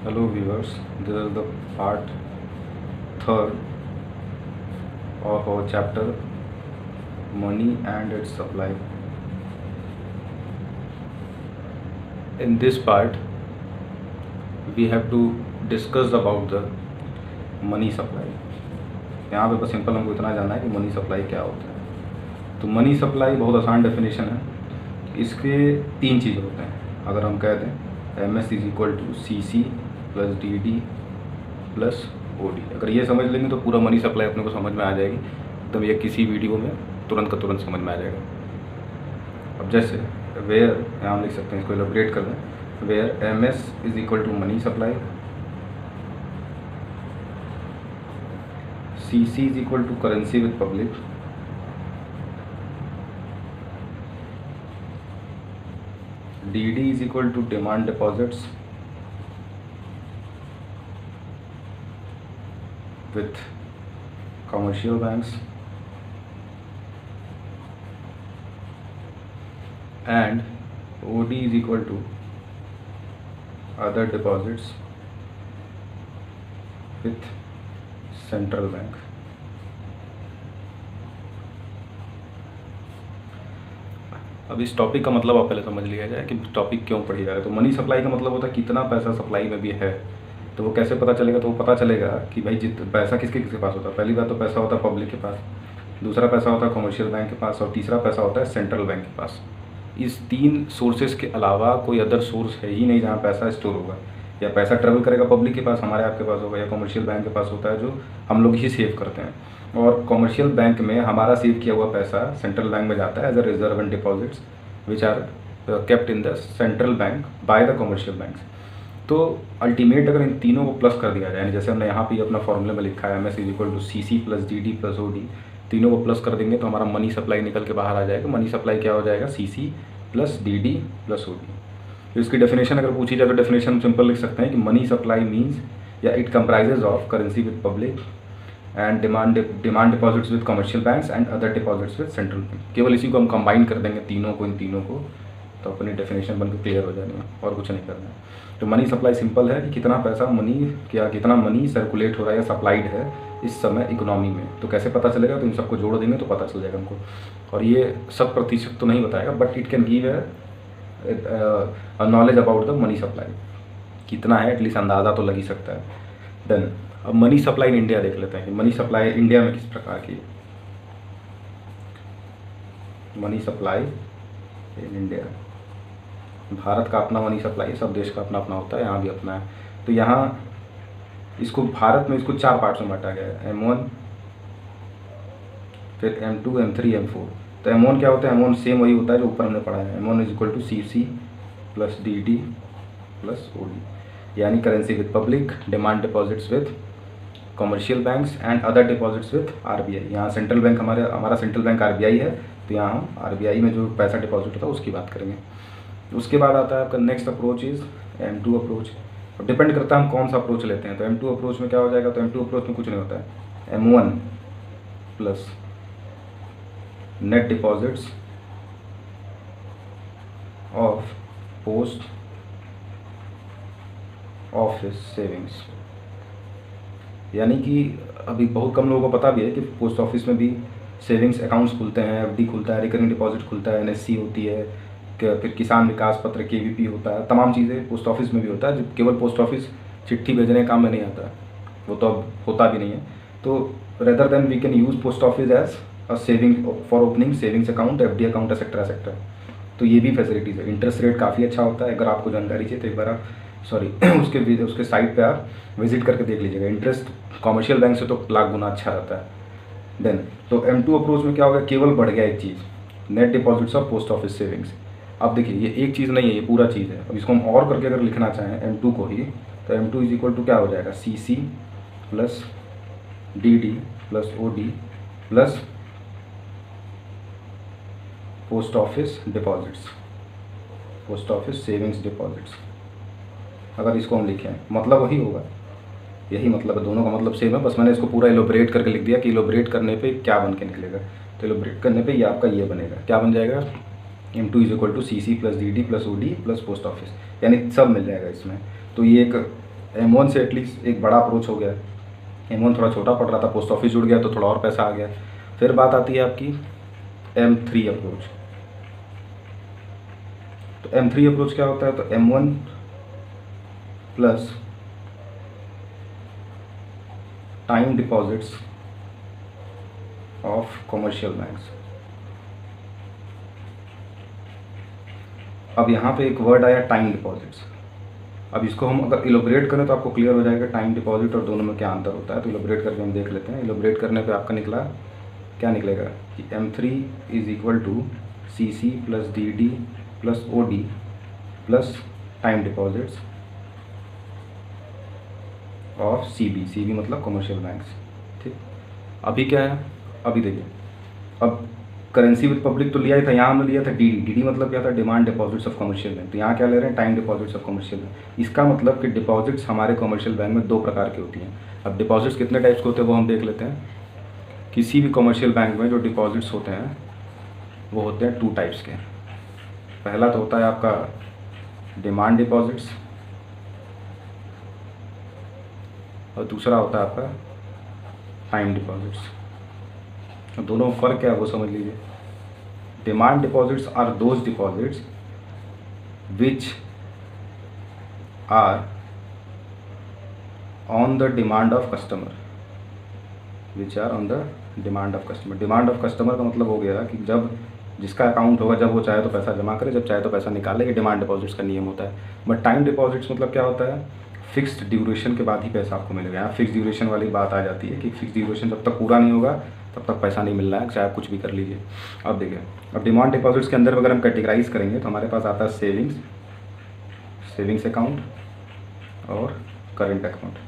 Hello viewers, this is the part third of our chapter Money and its supply. In this part, we have to discuss about the money supply. यहाँ पे बस simple हमको इतना जानना है कि money supply क्या होता है। तो मनी सप्लाई बहुत आसान डेफिनेशन है। इसके तीन चीज़ होते हैं। अगर हम कह दें MS is equal to CC plus DD plus OD, अगर ये समझ लेंगे तो पूरा मनी सप्लाई अपने को समझ में आ जाएगी एकदम। ये किसी वीडियो में तुरंत का तुरंत समझ में आ जाएगा। अब जैसे वेयर यहाँ हम लिख सकते हैं, इसको एलोबरेट कर दें। Where MS is equal to money supply, CC is equal to currency with public, DD is equal to demand deposits with commercial banks, and OD is equal to other deposits with central bank. अब इस topic का मतलब आप पहले समझ लिया जाए कि टॉपिक क्यों पढ़ी जा रहा है। तो मनी सप्लाई का मतलब होता है कितना पैसा सप्लाई में भी है। तो वो कैसे पता चलेगा? तो वो पता चलेगा कि भाई पैसा किसके किसके पास होता है। पहली बात तो पैसा होता है पब्लिक के पास, दूसरा पैसा होता है कमर्शियल बैंक के पास, और तीसरा पैसा होता है सेंट्रल बैंक के पास। इस तीन सोर्सेज के अलावा कोई अदर सोर्स है ही नहीं जहाँ पैसा स्टोर होगा। या पैसा ट्रेवल करेगा पब्लिक के पास, हमारे आपके पास होगा, या कमर्शियल बैंक के पास होता है जो हम लोग ही सेव करते हैं। और कमर्शियल बैंक में हमारा सेव किया हुआ पैसा सेंट्रल बैंक में जाता है as a reserve and deposits which are kept in the central bank by the commercial banks. तो अल्टीमेट अगर इन तीनों को प्लस कर दिया जाए, जैसे हमने यहाँ पे अपना फॉर्मूले में लिखा है MS is equal to CC plus DD plus OD, तीनों को प्लस कर देंगे तो हमारा मनी सप्लाई निकल के बाहर आ जाएगा। मनी सप्लाई क्या हो जाएगा? CC plus DD plus OD। तो इसकी डेफिनेशन अगर पूछी जाए तो डेफिनेशन सिंपल लिख सकते हैं कि मनी सप्लाई मीन्स या it comprises of currency with public and demand deposits with commercial banks and other deposits with central bank. केवल इसी को हम कंबाइन कर देंगे तीनों को, इन तीनों को, तो अपनी डेफिनेशन बनकर क्लियर हो जानी है और कुछ नहीं करना है। तो मनी सप्लाई सिंपल है कि कितना पैसा कितना मनी सर्कुलेट हो रहा है या सप्लाइड है इस समय इकोनॉमी में। तो कैसे पता चलेगा? तो इन सबको जोड़ देंगे तो पता चल जाएगा हमको। और ये 100% तो नहीं बताएगा, but it can give knowledge about the money supply. कितना है एटलीस्ट अंदाज़ा तो लग ही सकता है। देन अब मनी सप्लाई इन इंडिया देख लेते हैं कि मनी सप्लाई इंडिया में किस प्रकार की। Money supply in India, Bharat का अपना मनी सप्लाई है, सब देश का अपना अपना होता है, यहाँ भी अपना है। तो यहाँ इसको भारत में इसको 4 पार्ट्स में बांटा गया है, M1, फिर M2, M3, M4। तो M1 क्या होता है? M1 सेम वही होता है जो ऊपर हमने पढ़ा है। M1 is equal to CC plus DD plus OD, यानी currency with public, demand deposits with commercial banks and other deposits with RBI। यहाँ सेंट्रल बैंक हमारा सेंट्रल बैंक RBI है, तो यहाँ हम RBI में जो पैसा डिपॉजिट होता है उसकी बात करेंगे। उसके बाद आता है आपका next approach is M2 approach. Depend करता है हम कौन सा अप्रोच लेते हैं। तो M2 अप्रोच में क्या हो जाएगा? तो M2 अप्रोच में कुछ नहीं होता है, M1 plus net deposits of post office savings. यानी कि अभी बहुत कम लोगों को पता भी है कि पोस्ट ऑफिस में भी सेविंग्स अकाउंट्स खुलते हैं, FD खुलता है, रिकरिंग डिपॉजिट खुलता है, NSC होती है, फिर किसान विकास पत्र KVP होता है। तमाम चीज़ें पोस्ट ऑफिस में भी होता है, जो केवल पोस्ट ऑफिस चिट्ठी भेजने का काम में नहीं आता है, वो तो अब होता भी नहीं है। तो rather than we can use post office as a saving for opening savings account, FD account, etcetera etcetera. तो ये भी फैसिलिटीज़ है। इंटरेस्ट रेट काफ़ी अच्छा होता है। अगर आपको जानकारी चाहिए तो एक बार आप उसके साइट पे आप विजिट करके देख लीजिएगा। इंटरेस्ट कमर्शियल बैंक से तो लाख गुना अच्छा रहता है। देन तो M2 अप्रोच में क्या होगा? केवल बढ़ गया एक चीज़, net deposits of post office savings. अब देखिए ये एक चीज़ नहीं है, ये पूरा चीज़ है। अब इसको हम और करके अगर लिखना चाहें M2 को ही, तो M2 इज इक्वल टू क्या हो जाएगा? CC plus DD plus OD plus post office deposits, post office savings deposits. अगर इसको हम लिखें मतलब वही होगा, यही मतलब है, दोनों का मतलब सेम है। बस मैंने इसको पूरा एलोबरेट करके लिख दिया कि एलोबरेट करने पे क्या बन के निकलेगा। तो एलोबरेट करने पे ये आपका ये बनेगा, क्या बन जाएगा? M2 is equal to CC plus DD plus OD plus post office, यानी सब मिल जाएगा इसमें। तो ये एक M1 से एटलीस्ट एक बड़ा अप्रोच हो गया। M1 थोड़ा छोटा पड़ रहा था, पोस्ट ऑफिस जुड़ गया तो थोड़ा और पैसा आ गया। फिर बात आती है आपकी M3 अप्रोच। तो M3 अप्रोच क्या होता है? तो M1 plus time deposits of commercial banks. अब यहाँ पे एक वर्ड आया टाइम डिपॉजिट्स। अब इसको हम अगर इलोबरेट करें तो आपको क्लियर हो जाएगा टाइम डिपॉजिट और दोनों में क्या अंतर होता है। तो इलोबरेट करके हम देख लेते हैं। इलोबरेट करने पे आपका निकला, क्या निकलेगा कि M3 is equal to CC plus DD plus OD plus time deposits of CB मतलब कमर्शियल बैंक्स। ठीक, अभी क्या है? अभी देखिए, अब करेंसी विद पब्लिक तो लिया ही था, यहाँ हमने लिया था DD मतलब क्या था? Demand deposits of commercial bank. तो यहाँ क्या ले रहे हैं? Time deposits of commercial bank. इसका मतलब कि डिपॉजिट्स हमारे कमर्शियल बैंक में दो प्रकार की होती हैं। अब डिपॉजिट्स कितने टाइप्स के होते हैं वो हम देख लेते हैं। किसी भी कमर्शियल बैंक में जो डिपॉजिट्स होते हैं वो होते हैं 2 टाइप्स के। पहला तो होता है आपका डिमांड डिपॉजिट्स और दूसरा होता है आपका टाइम डिपॉजिट्स। दोनों में फ़र्क क्या है वो समझ लीजिए। Demand deposits are those deposits which are on the demand of customer, which are on the demand of customer. Demand of customer का मतलब हो गया कि जब जिसका अकाउंट होगा, जब वो चाहे तो पैसा जमा करे, जब चाहे तो पैसा निकाले। ये डिमांड डिपॉजिट्स का नियम होता है। बट टाइम डिपॉजिट्स मतलब क्या होता है? फिक्स्ड ड्यूरेशन के बाद ही पैसा आपको मिलेगा। यहाँ फिक्स ड्यूरेशन वाली बात आ जाती है कि फिक्स ड्यूरेशन जब तक पूरा नहीं होगा तब तक पैसा नहीं मिल रहा है, चाहे आप कुछ भी कर लीजिए। अब देखिए, अब डिमांड डिपॉजिट्स के अंदर अगर हम कैटेगराइज करेंगे तो हमारे पास आता है सेविंग्स अकाउंट और करेंट अकाउंट।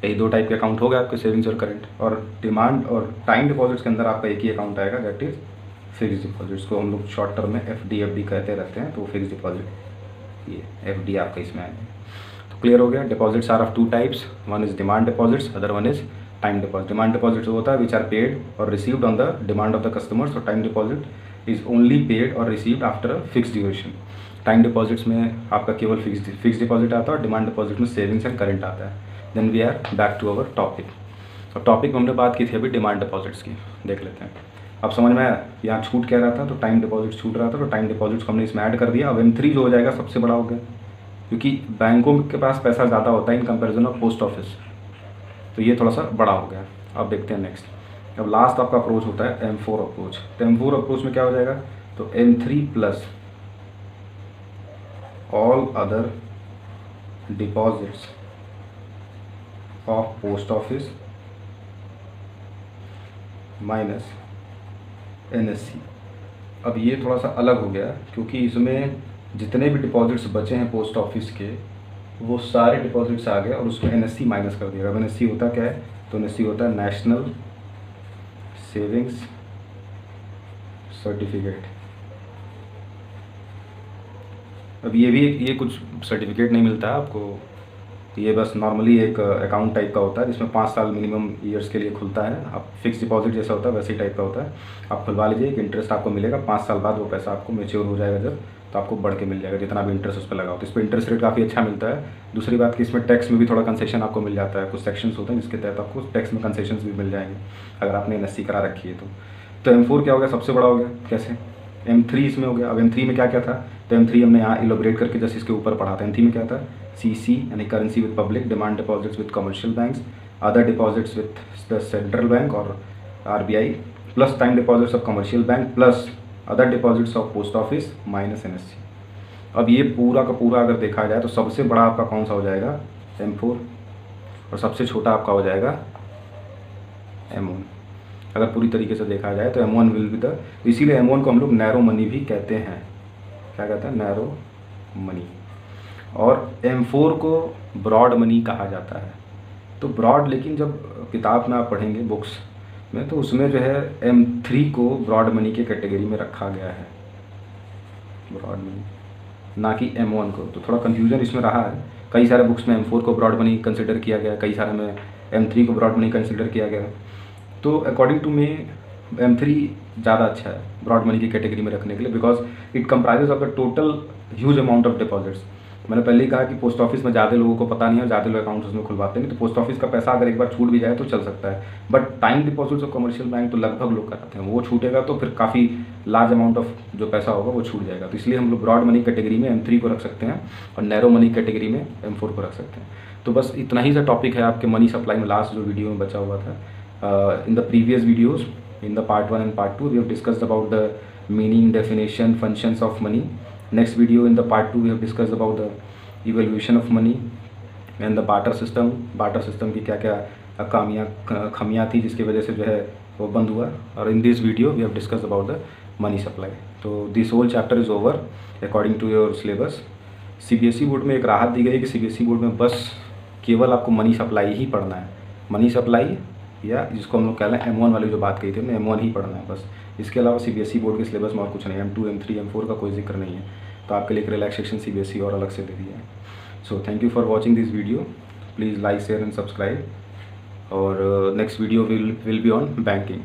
यही 2 टाइप के अकाउंट हो गए आपके, सेविंग्स और करेंट। और डिमांड और टाइम डिपॉजिट्स के अंदर आपका एक ही अकाउंट आएगा, दैट इज फिक्स डिपॉजिट्स को हम लोग शॉर्ट टर्म में FD कहते रहते हैं। तो वो फिक्स डिपॉजिट, ये FD आपका इसमें आएगा। तो क्लियर हो गया। Deposits are of 2 types, one is demand deposits, other one is time deposit. Demand deposit होता है विच आर पेड और received on the demand of the customers, और time deposit is only paid और received after a fix duration. Time deposits में आपका केवल fix deposit आता है और डिमांड डिपॉजिट में सेविंग्स एंड करंट आता है। Then we are back to our topic. और टॉपिक में हमने बात की थी अभी डिमांड डिपॉजिट्स की, देख लेते हैं। अब समझ में आया यहाँ छूट क्या रहा था? तो टाइम डिपॉजिट छूट रहा था, तो टाइम डिपॉजिट्स को हमने इसमें ऐड कर दिया। अब M3 जो हो जाएगा सबसे बड़ा हो गया, क्योंकि बैंकों के पास पैसा ज़्यादा होता है in comparison of post office, तो ये थोड़ा सा बड़ा हो गया। अब देखते हैं नेक्स्ट। अब लास्ट आपका अप्रोच होता है M4 अप्रोच। तो M4 अप्रोच में क्या हो जाएगा? तो M3 plus all other deposits of post office minus NSC। अब ये थोड़ा सा अलग हो गया, क्योंकि इसमें जितने भी डिपॉजिट्स बचे हैं पोस्ट ऑफिस के वो सारे डिपॉजिट्स आ गए और उसमें NSC माइनस कर दिया। अब NSC होता क्या है? तो NSC होता है नेशनल सेविंग्स सर्टिफिकेट। अब ये कुछ सर्टिफिकेट नहीं मिलता है आपको, ये बस नॉर्मली एक अकाउंट टाइप का होता है जिसमें 5 साल मिनिमम ईयर्स के लिए खुलता है। आप फिक्स डिपॉजिट जैसा होता है वैसे ही टाइप का होता है। आप खुलवा लीजिए, एक इंटरेस्ट आपको मिलेगा, 5 साल बाद वो पैसा आपको मैच्योर हो जाएगा जब, तो आपको बढ़ के मिल जाएगा जितना भी इंटरेस्ट उस पर लगा हो। तो इस पर इंटरेस्ट रेट काफ़ी अच्छा मिलता है। दूसरी बात कि इसमें टैक्स में भी थोड़ा कंसेशन आपको मिल जाता है। कुछ सेक्शंस होते हैं जिसके तहत आपको टैक्स में कंसेशन भी मिल जाएंगे अगर आपने NSC करा रखी है तो M4 क्या हो गया? सबसे बड़ा हो गया। कैसे? M3 इसमें हो गया। अब M3 में क्या क्या था? तो M3 हमने यहाँ इलोबरेट करके जस्ट इसके ऊपर पढ़ा था। M3 में क्या था? CC यानी currency with public, demand deposits with commercial banks, other deposits with the central bank और RBI, plus time deposits of commercial bank, plus other deposits of post office minus NSC। अब ये पूरा का पूरा अगर देखा जाए तो सबसे बड़ा आपका कौन सा हो जाएगा? M4, और सबसे छोटा आपका हो जाएगा M1। अगर पूरी तरीके से देखा जाए तो M1 विल बी द, इसीलिए M1 को हम लोग नैरो मनी भी कहते हैं। क्या कहते हैं? Narrow money. और M4 को ब्रॉड मनी कहा जाता है। तो ब्रॉड, लेकिन जब किताब में आप पढ़ेंगे बुक्स में तो उसमें जो है M3 को ब्रॉड मनी के कैटेगरी में रखा गया है, ब्रॉड मनी, ना कि M1 को। तो थोड़ा कन्फ्यूजन इसमें रहा है। कई सारे बुक्स में M4 को ब्रॉड मनी कंसिडर किया गया, कई सारे में M3 को ब्रॉड मनी कंसिडर किया गया। तो अकॉर्डिंग टू मी M3 ज़्यादा अच्छा है ब्रॉड मनी की कैटेगरी में रखने के लिए, because it comprises of the total huge amount of deposits. मैंने पहले ही कहा कि पोस्ट ऑफिस में ज़्यादा लोगों को पता नहीं है, ज़्यादा लोग अकाउंट्स उसमें खुलवाते नहीं, तो पोस्ट ऑफिस का पैसा अगर एक बार छूट भी जाए तो चल सकता है। But time deposits of commercial bank तो लगभग लोग कराते हैं, वो छूटेगा तो फिर काफ़ी लार्ज अमाउंट ऑफ जो पैसा होगा वो छूट जाएगा। तो इसलिए हम लोग ब्रॉड मनी कैटेगरी में M3 को रख सकते हैं और नैरो मनी कैटेगरी में M4 को रख सकते हैं। तो बस इतना ही सा टॉपिक है आपके मनी सप्लाई में, लास्ट जो वीडियो में बचा हुआ था। In the previous videos in the part 1 and part 2 we have discussed about the meaning, definition, functions of money. Next video in the part 2 we have discussed about the evaluation of money and the barter system. barter system की क्या क्या खामियाँ थी जिसकी वजह से जो है वो बंद हुआ। और in this video we have discussed about the money supply. तो this whole chapter is over according to your syllabus. CBSE board में एक राहत दी गई कि CBSE बोर्ड में बस केवल आपको मनी सप्लाई ही पढ़ना है। मनी सप्लाई या जिसको हम लोग कह रहे हैं M1 वाली जो बात कही थी हमने, M1 ही पढ़ना है बस। इसके अलावा CBSE बोर्ड के सिलेबस में और कुछ नहीं है, M2, M3, M4 का कोई जिक्र नहीं है। तो आपके लिए एक रिलैक्सेशन CBSE और अलग से दे दिया है। So thank you for watching this video, please like, share and subscribe. और next video will be on banking.